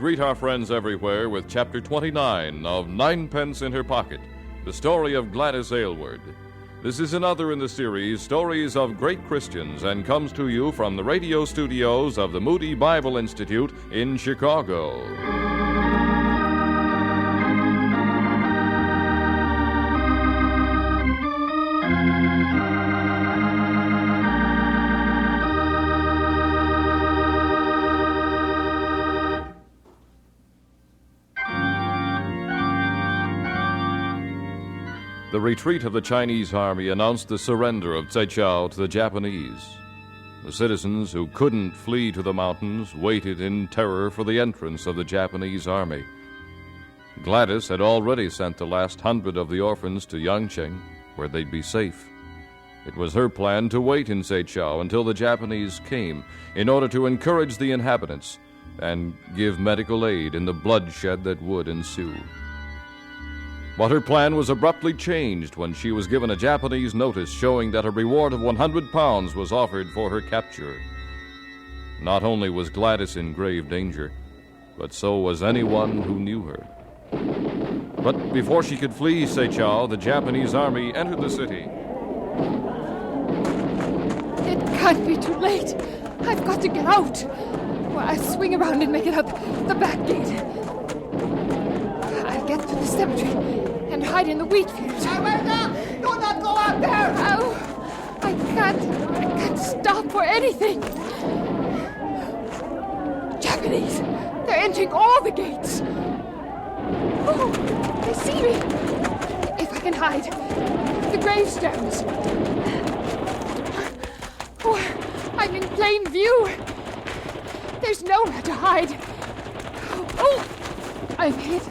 greet our friends everywhere with Chapter 29 of Ninepence in Her Pocket, the story of Gladys Aylward. This is another in the series, Stories of Great Christians, and comes to you from the radio studios of the Moody Bible Institute in Chicago. The retreat of the Chinese army announced the surrender of Saichao to the Japanese. The citizens who couldn't flee to the mountains waited in terror for the entrance of the Japanese army. Gladys had already sent the last 100 of the orphans to Yangcheng, where they'd be safe. It was her plan to wait in Saichao until the Japanese came, in order to encourage the inhabitants and give medical aid in the bloodshed that would ensue. But her plan was abruptly changed when she was given a Japanese notice showing that a reward of 100 pounds was offered for her capture. Not only was Gladys in grave danger, but so was anyone who knew her. But before she could flee Saichao, the Japanese army entered the city. It can't be too late. I've got to get out. Well, I'll swing around and make it up the back gate. I'll get to the cemetery and hide in the wheat field. Do not go out there! Oh, I can't stop for anything. Japanese, they're entering all the gates. Oh, they see me. If I can hide, the gravestones. Oh, I'm in plain view. There's nowhere to hide. Oh, I'm hit.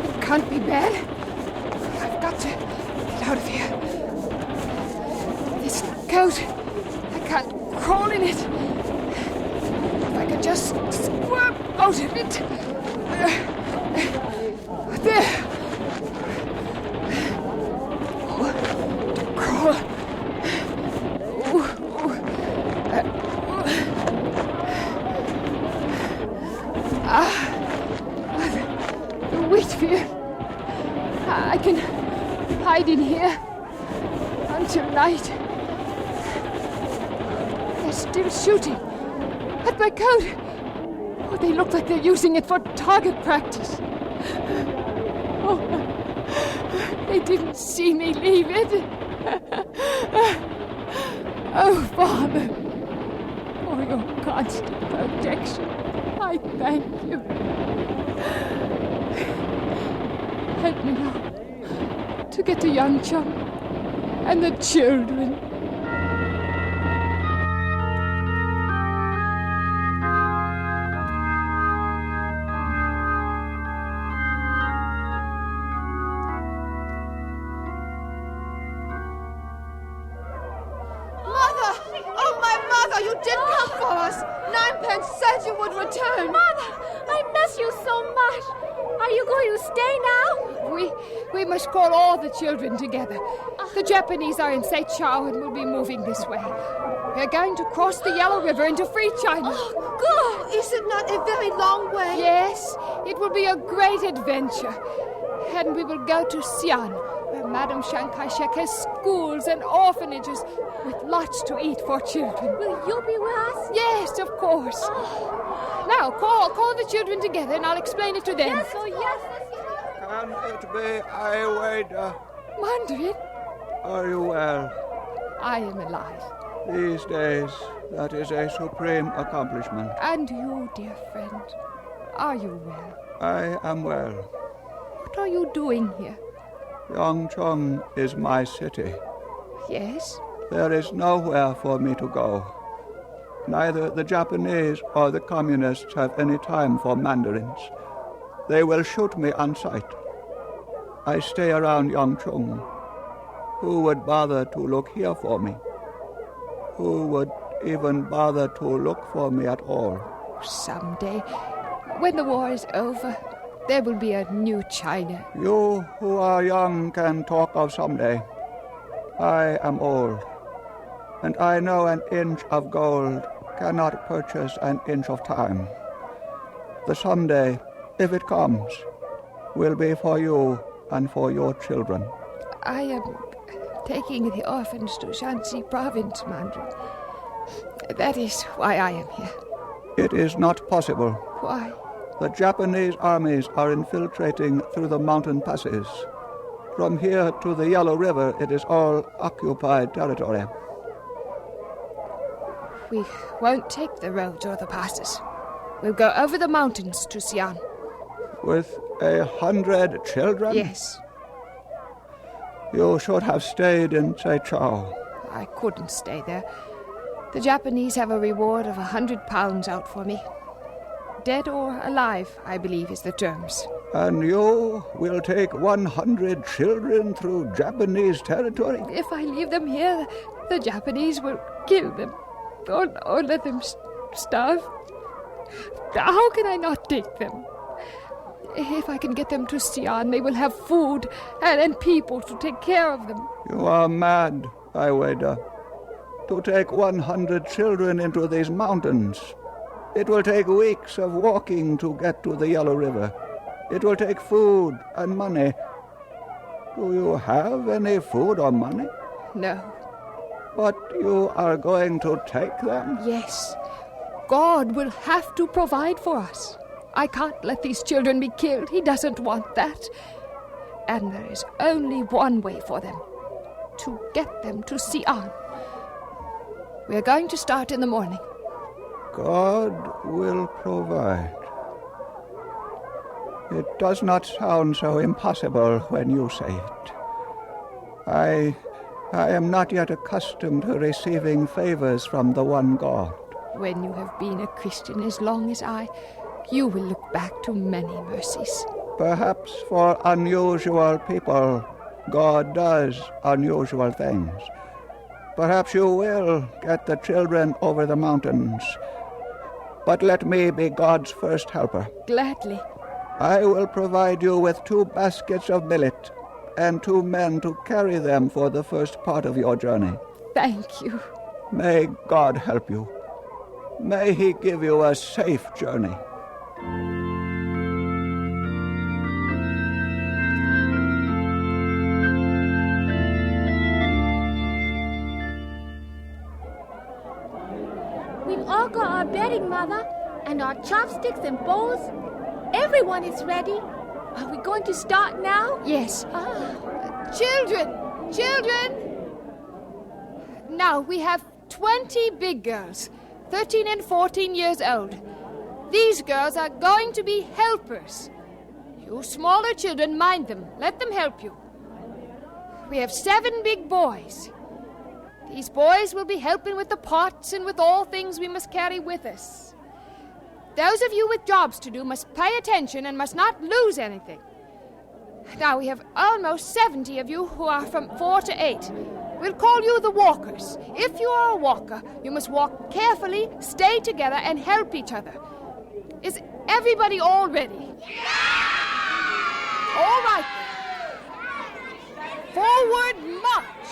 It can't be bad. I've got to get out of here. This coat, I can't crawl in it. If I could just squirm out of it. There. Oh, to crawl. The wheat field. I can hide in here until night. They're still shooting at my coat. Oh, they look like they're using it for target practice. Oh, they didn't see me leave it. Oh, Father, for your constant protection, I thank you. Help me now to get to Yangcheng and the children. Mother! Oh, my mother, you did come for us. Ninepence said you would return. Mother, I miss you so much. Are you going to stay now? We must call all the children together. The Japanese are in Saichao and will be moving this way. We're going to cross the Yellow River into free China. Oh, good. Is it not a very long way? Yes, it will be a great adventure. And we will go to Xi'an, where Madame Chiang Kai-shek has schools and orphanages with lots to eat for children. Will you be with us? Yes, of course. Now, call the children together and I'll explain it to them. Yes, oh yes. Can it be Aylward? Mandarin, Are you well? I am alive. These days, that is a supreme accomplishment. And you, dear friend, are you well? I am well. What are you doing here? Yangcheng is my city. Yes? There is nowhere for me to go. Neither the Japanese or the communists have any time for mandarins. They will shoot me on sight. I stay around Yangcheng. Who would bother to look here for me? Who would even bother to look for me at all? Someday, when the war is over, there will be a new China. You who are young can talk of someday. I am old. and I know an inch of gold cannot purchase an inch of time. The someday, if it comes, will be for you and for your children. I am taking the orphans to Shanxi province, Mandarin. That is why I am here. It is not possible. Why? The Japanese armies are infiltrating through the mountain passes. From here to the Yellow River, it is all occupied territory. We won't take the roads or the passes. We'll go over the mountains to Xi'an. With 100 children? Yes. You should have stayed in Saichao. I couldn't stay there. The Japanese have a reward of 100 pounds out for me. Dead or alive, I believe, is the terms. And you will take 100 children through Japanese territory? If I leave them here, the Japanese will kill them. Or let them starve. How can I not take them? If I can get them to Xi'an, they will have food and people to take care of them. You are mad, Aylward. To take 100 children into these mountains. It will take weeks of walking to get to the Yellow River. It will take food and money. Do you have any food or money? No. But you are going to take them? Yes. God will have to provide for us. I can't let these children be killed. He doesn't want that. And there is only one way for them. To get them to Xi'an. We are going to start in the morning. God will provide. It does not sound so impossible when you say it. I am not yet accustomed to receiving favors from the one God. When you have been a Christian as long as I, you will look back to many mercies. Perhaps for unusual people, God does unusual things. Perhaps you will get the children over the mountains. But let me be God's first helper. Gladly. I will provide you with 2 baskets of millet and 2 men to carry them for the first part of your journey. Thank you. May God help you. May He give you a safe journey. We've all got our bedding, Mother, and our chopsticks and bowls. Everyone is ready. Are we going to start now? Yes. Children! Now we have 20 big girls, 13 and 14 years old. These girls are going to be helpers. You smaller children, mind them. Let them help you. We have 7 big boys. These boys will be helping with the pots and with all things we must carry with us. Those of you with jobs to do must pay attention and must not lose anything. Now we have almost 70 of you who are from 4 to 8. We'll call you the walkers. If you are a walker, you must walk carefully, stay together, and help each other. Is everybody all ready? All right. Forward march.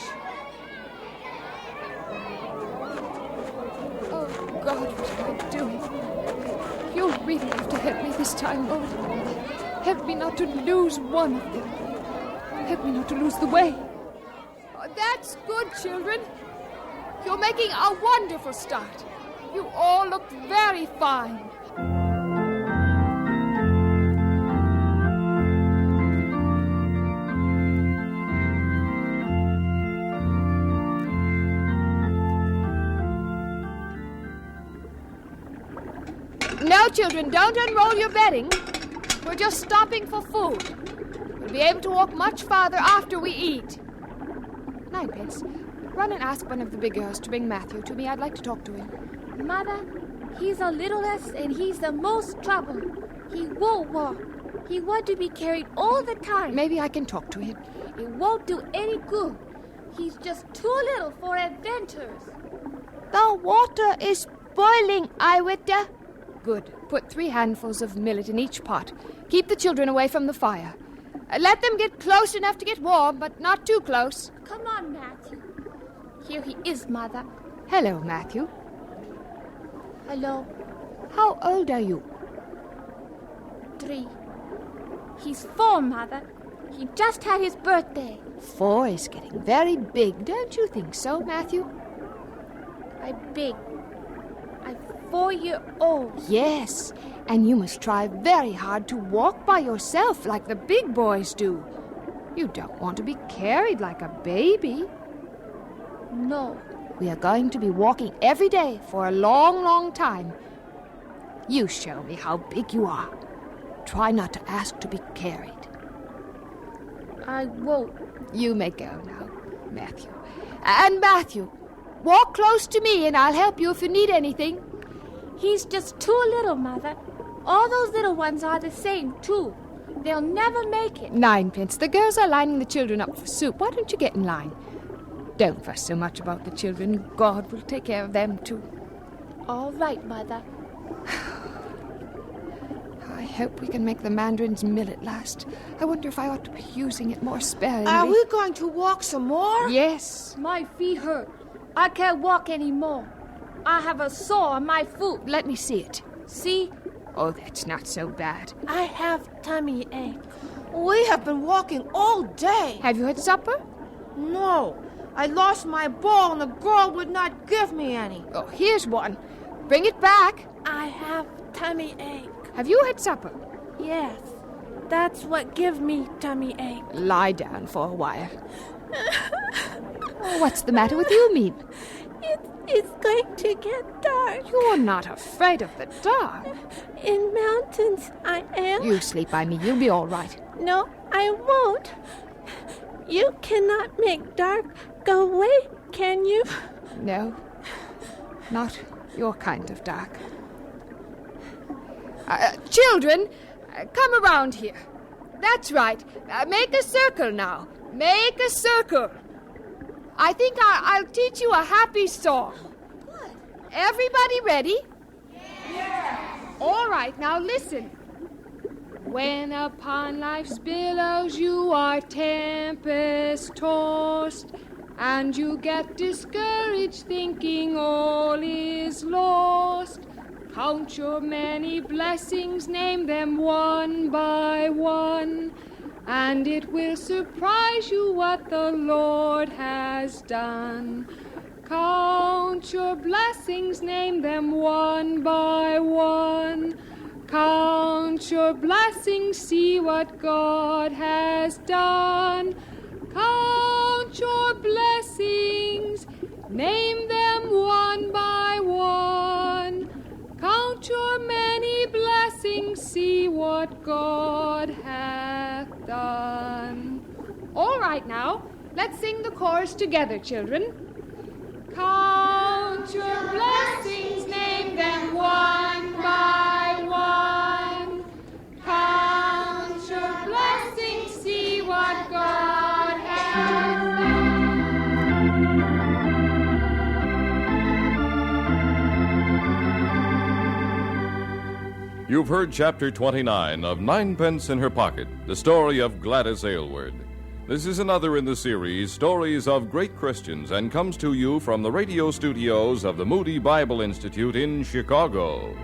Oh, God, what am I doing? You'll really have to help me this time, Lord. Help me not to lose one of them. Help me not to lose the way. Oh, that's good, children. You're making a wonderful start. You all look very fine. No, children, don't unroll your bedding. We're just stopping for food. We'll be able to walk much farther after we eat. Ninepence, run and ask one of the big girls to bring Matthew to me. I'd like to talk to him. Mother, he's the littlest and he's the most trouble. He won't walk. He wants to be carried all the time. Maybe I can talk to him. It won't do any good. He's just too little for adventures. The water is boiling, Aylward. Good. Put 3 handfuls of millet in each pot. Keep the children away from the fire. Let them get close enough to get warm, but not too close. Come on, Matthew. Here he is, Mother. Hello, Matthew. Hello. How old are you? 3. He's 4, Mother. He just had his birthday. 4 is getting very big, don't you think so, Matthew? I'm big. I'm 4-year-old. Yes, and you must try very hard to walk by yourself like the big boys do. You don't want to be carried like a baby. No. We are going to be walking every day for a long, long time. You show me how big you are. Try not to ask to be carried. I won't. You may go now, Matthew. And Matthew, walk close to me and I'll help you if you need anything. He's just too little, Mother. All those little ones are the same, too. They'll never make it. 9pence. The girls are lining the children up for soup. Why don't you get in line? Don't fuss so much about the children. God will take care of them, too. All right, Mother. I hope we can make the mandarin's mill at last. I wonder if I ought to be using it more sparingly. Are we going to walk some more? Yes. My feet hurt. I can't walk anymore. I have a sore on my foot. Let me see it. See? Oh, that's not so bad. I have tummy ache. We have been walking all day. Have you had supper? No. I lost my ball and the girl would not give me any. Oh, here's one. Bring it back. I have tummy ache. Have you had supper? Yes. That's what gives me tummy ache. Lie down for a while. Oh, what's the matter with you, Mean? It's going to get dark. You're not afraid of the dark. In mountains, I am. You sleep by me. You'll be all right. No, I won't. You cannot make dark go away, can you? No, not your kind of dark. Children, come around here. That's right. Make a circle now. Make a circle. I think I'll teach you a happy song. Good. Everybody ready? Yes. All right, now listen. When upon life's billows you are tempest-tossed, and you get discouraged thinking all is lost, count your many blessings, name them one by one, and it will surprise you what the Lord has done. Count your blessings, name them one by one. Count your blessings, see what God has done. Count your blessings, name them one by one. Count your many blessings, see what God hath done. All right now, let's sing the chorus together, children. Count your blessings, name them one by one. Count your blessings, see what God hath done. You've heard Chapter 29 of 9pence in Her Pocket, the story of Gladys Aylward. This is another in the series, Stories of Great Christians, and comes to you from the radio studios of the Moody Bible Institute in Chicago.